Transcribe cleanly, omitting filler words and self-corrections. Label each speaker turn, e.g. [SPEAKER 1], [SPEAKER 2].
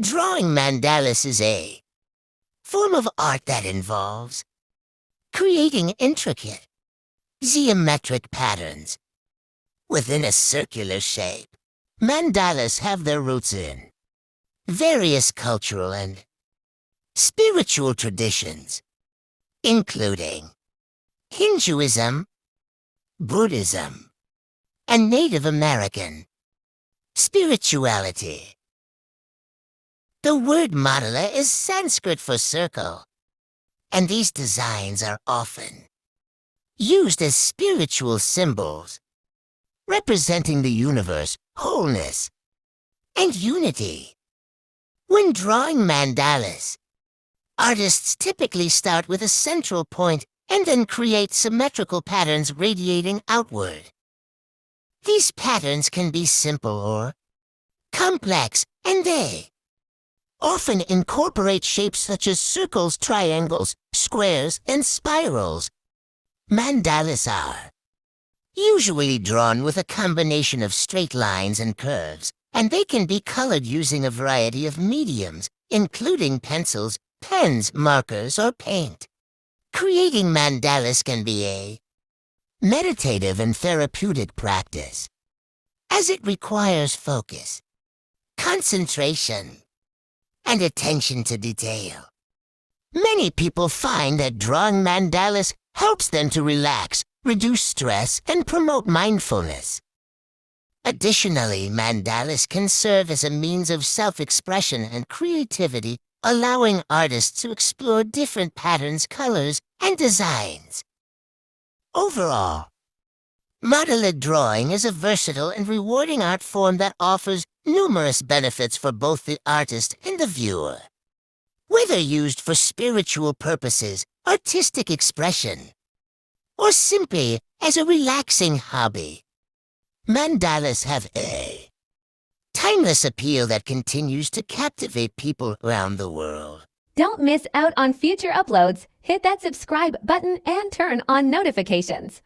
[SPEAKER 1] Drawing mandalas is a form of art that involves creating intricate, geometric patterns within a circular shape. Mandalas have their roots in various cultural and spiritual traditions, including Hinduism, Buddhism, and Native American spirituality. The word mandala is Sanskrit for circle, and these designs are often used as spiritual symbols, representing the universe, wholeness, and unity. When drawing mandalas, artists typically start with a central point and then create symmetrical patterns radiating outward. These patterns can be simple or complex, and they often incorporate shapes such as circles, triangles, squares, and spirals. Mandalas are usually drawn with a combination of straight lines and curves, and they can be colored using a variety of mediums, including pencils, pens, markers, or paint. Creating mandalas can be a meditative and therapeutic practice, as it requires focus, concentration, and attention to detail. Many people find that drawing mandalas helps them to relax, reduce stress, and promote mindfulness. Additionally, mandalas can serve as a means of self-expression and creativity, allowing artists to explore different patterns, colors, and designs. Overall, mandala drawing is a versatile and rewarding art form that offers numerous benefits for both the artist and the viewer. Whether used for spiritual purposes, artistic expression, or simply as a relaxing hobby, mandalas have a timeless appeal that continues to captivate people around the world.
[SPEAKER 2] Don't miss out on future uploads. Hit that subscribe button and turn on notifications.